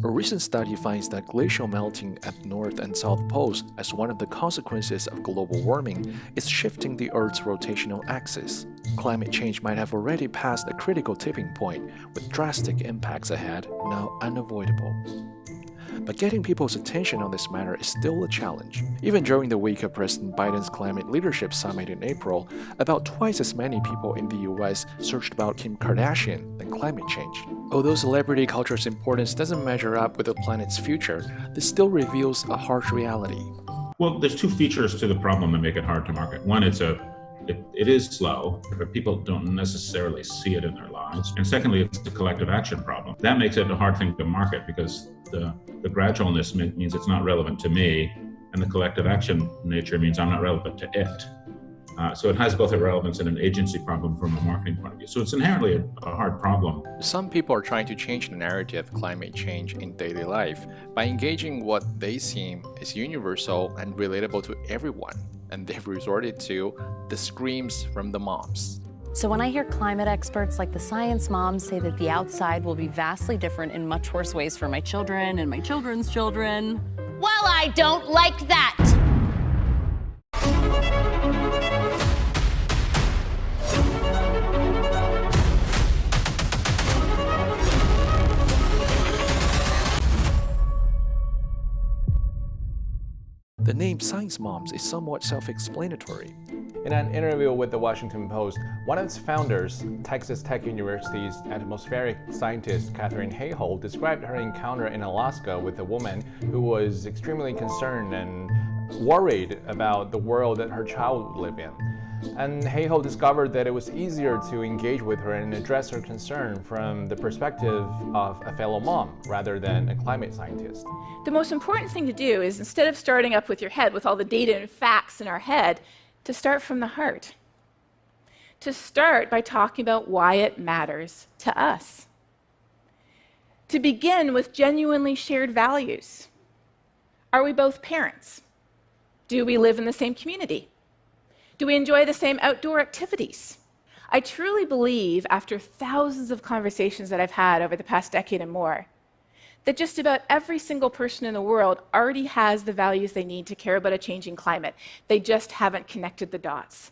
A recent study finds that glacial melting at North and South Poles as one of the consequences of global warming is shifting the Earth's rotational axis. Climate change might have already passed a critical tipping point, with drastic impacts ahead now unavoidable. But getting people's attention on this matter is still a challenge. Even during the week of President Biden's Climate Leadership Summit in April, about twice as many people in the US searched about Kim Kardashian than climate change. Although celebrity culture's importance doesn't measure up with the planet's future, this still reveals a harsh reality. Well, there's two features to the problem that make it hard to market. One, it is slow, but people don't necessarily see it in their lives. And secondly, it's a collective action problem. That makes it a hard thing to market because the gradualness means it's not relevant to me, and the collective action nature means I'm not relevant to it. So it has both a relevance and an agency problem from a marketing point of view. So it's inherently a hard problem. Some people are trying to change the narrative of climate change in daily life by engaging what they seem is universal and relatable to everyone, and they've resorted to the screams from the moms. So when I hear climate experts like the science moms say that the outside will be vastly different in much worse ways for my children and my children's children, well, I don't like that. The name Science Moms is somewhat self-explanatory. In an interview with the Washington Post, one of its founders, Texas Tech University's atmospheric scientist Katherine Hayholt, described her encounter in Alaska with a woman who was extremely concerned and worried about the world that her child would live in. And Hayholt discovered that it was easier to engage with her and address her concern from the perspective of a fellow mom rather than a climate scientist. The most important thing to do is, instead of starting up with your head, with all the data and facts in our head, to start from the heart. To start by talking about why it matters to us. To begin with genuinely shared values. Are we both parents? Do we live in the same community? Do we enjoy the same outdoor activities? I truly believe, after thousands of conversations that I've had over the past decade and more, that just about every single person in the world already has the values they need to care about a changing climate. They just haven't connected the dots.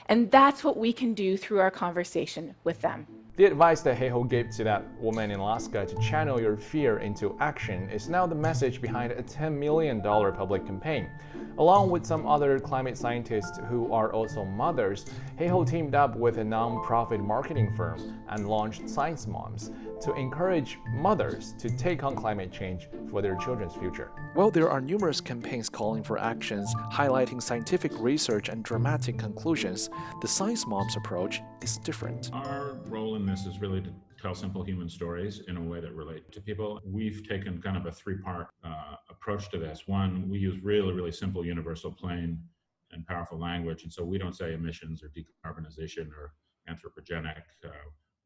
And that's what we can do through our conversation with them. The advice that Hayholt gave to that woman in Alaska to channel your fear into action is now the message behind a $10 million public campaign. Along with some other climate scientists who are also mothers, Hayholt teamed up with a non-profit marketing firm and launched Science Moms to encourage mothers to take on climate change for their children's future. While there are numerous campaigns calling for actions, highlighting scientific research and dramatic conclusions, the Science Moms approach is different. Our role in this is really to tell simple human stories in a way that relate to people. We've taken kind of a three-part approach to this. One, we use really, really simple, universal, plain, and powerful language. And so we don't say emissions or decarbonization or anthropogenic.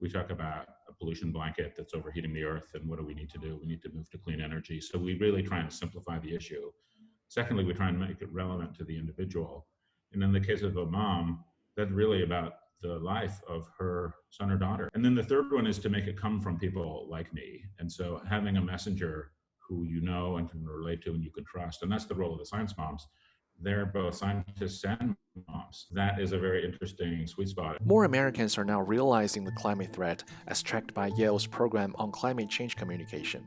We talk about a pollution blanket that's overheating the earth, and what do we need to do? We need to move to clean energy. So we really try and simplify the issue. Secondly, we try and make it relevant to the individual. And in the case of a mom, that's really about the life of her son or daughter. And then the third one is to make it come from people like me. And so having a messenger who you know and can relate to and you can trust, and that's the role of the Science Moms. They're both scientists and moms. That is a very interesting sweet spot. More Americans are now realizing the climate threat, as tracked by Yale's program on climate change communication.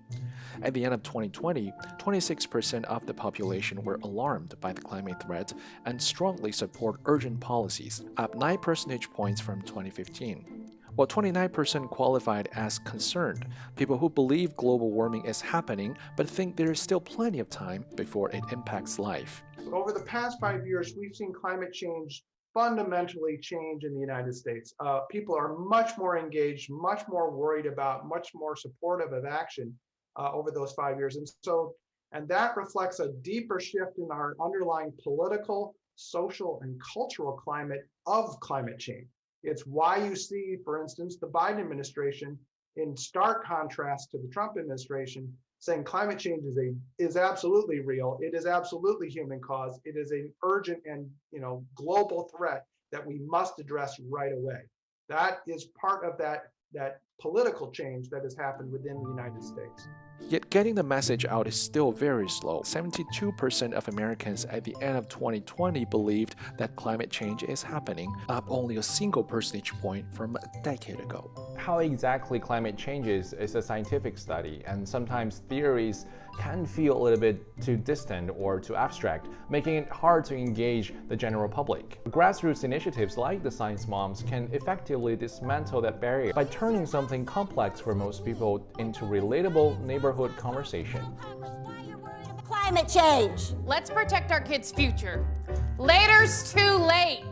At the end of 2020, 26% of the population were alarmed by the climate threat and strongly support urgent policies, up 9 percentage points from 2015. While 29% qualified as concerned, people who believe global warming is happening but think there is still plenty of time before it impacts life. Over the past 5 years, we've seen climate change fundamentally change in the United States. People are much more engaged, much more worried about, much more supportive of action over those 5 years. And that reflects a deeper shift in our underlying political, social, and cultural climate of climate change. It's why you see, for instance, the Biden administration, in stark contrast to the Trump administration, saying climate change is absolutely real. It is absolutely human caused. It is an urgent and global threat that we must address right away. That is part of that political change that has happened within the United States. Yet getting the message out is still very slow. 72% of Americans at the end of 2020 believed that climate change is happening, up only a single percentage point from a decade ago. How exactly climate changes is a scientific study, and sometimes theories can feel a little bit too distant or too abstract, making it hard to engage the general public. Grassroots initiatives like the Science Moms can effectively dismantle that barrier by turning something complex for most people into relatable neighborhood conversation. Climate change. Let's protect our kids' future. Later's too late.